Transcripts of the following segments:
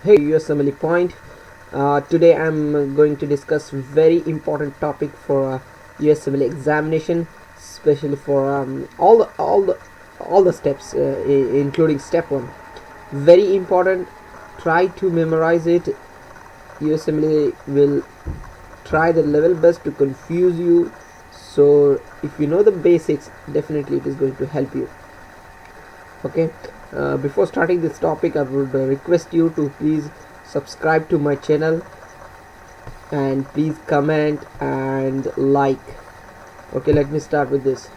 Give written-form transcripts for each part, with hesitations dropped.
Hey, Usmle point. Today I'm going to discuss very important topic for Usmle examination, especially for all the steps, including step one. Very important. Try to memorize it. Usmle will try the level best to confuse you. So if you know the basics, definitely it is going to help you. Okay, before starting this topic, I would request you to please subscribe to my channel and please comment and like. Okay, let me start with this.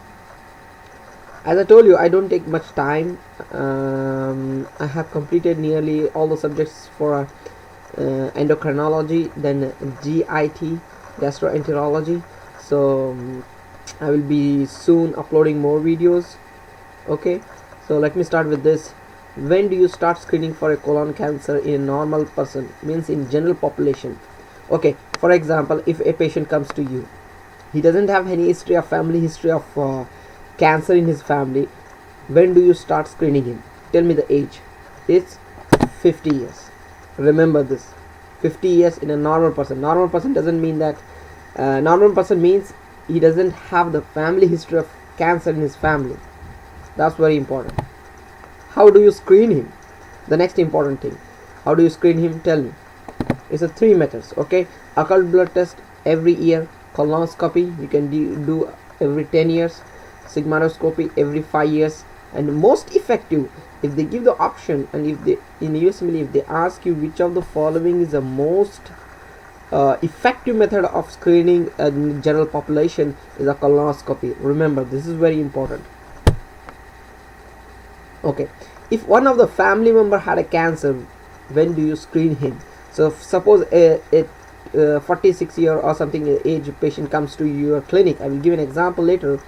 As I told you, I don't take much time. I have completed nearly all the subjects for endocrinology, then GIT, gastroenterology. So I will be soon uploading more videos. Okay, so let me start with this. When do you start screening for a colon cancer in a normal person, means in general population? Okay, for example, if a patient comes to you, he doesn't have any history of family history of cancer in his family, when do you start screening him? Tell me the age. It's 50 years. Remember this, 50 years in a normal person. Normal person doesn't mean that normal person means he doesn't have the family history of cancer in his family. That's very important. How do you screen him? The next important thing, how do you screen him? Tell me. It's a three methods. Okay, occult blood test every year, colonoscopy you can do every 10 years, sigmoidoscopy every 5 years, and most effective, if they give the option, and if they in Usmle, if they ask you which of the following is the most effective method of screening in general population, is a colonoscopy. Remember, this is very important. Okay, if one of the family member had a cancer, when do you screen him? So suppose a 46 year or something age patient comes to your clinic. I will give an example later.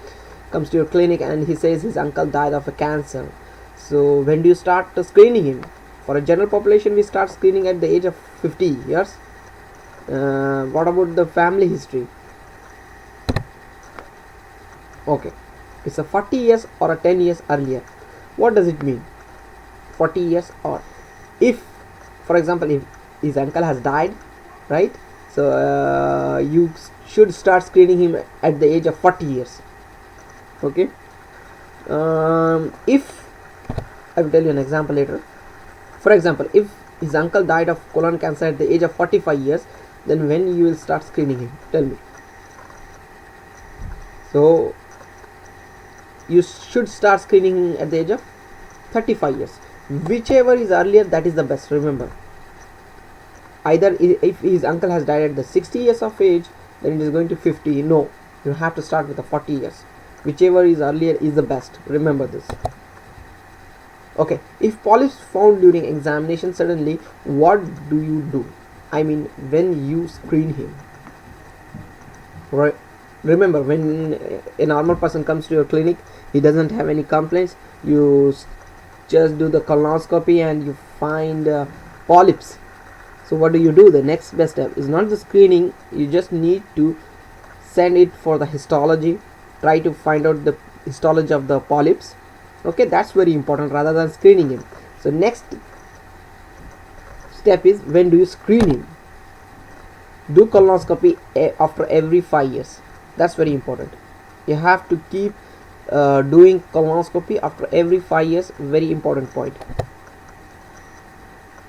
Comes to your clinic and he says his uncle died of a cancer. So when do you start screening him? For a general population, we start screening at the age of 50 years. What about the family history? Okay, it's a 40 years or a 10 years earlier. What does it mean? 40 years, or if, for example, if his uncle has died, right? So you should start screening him at the age of 40 years. Okay, if I will tell you an example later. For example, if his uncle died of colon cancer at the age of 45 years, then when you will start screening him? Tell me. So you should start screening at the age of 35 years. Whichever is earlier, that is the best. Remember, either if his uncle has died at the 60 years of age, then it is going to 50. No, you have to start with the 40 years. Whichever is earlier is the best. Remember this. Okay, if polyps found during examination suddenly, what do you do? I mean, when you screen him, right? Remember, when a normal person comes to your clinic, he doesn't have any complaints, you just do the colonoscopy and you find polyps. So what do? The next best step is not the screening. You just need to send it for the histology. Try to find out the histology of the polyps. Okay, that's very important rather than screening him. So next step is, when do you screen him? Do colonoscopy after every 5 years. That's very important. You have to keep doing colonoscopy after every 5 years. Very important point.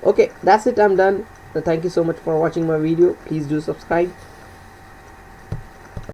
Okay, that's it. I'm done. Thank you so much for watching my video. Please do subscribe.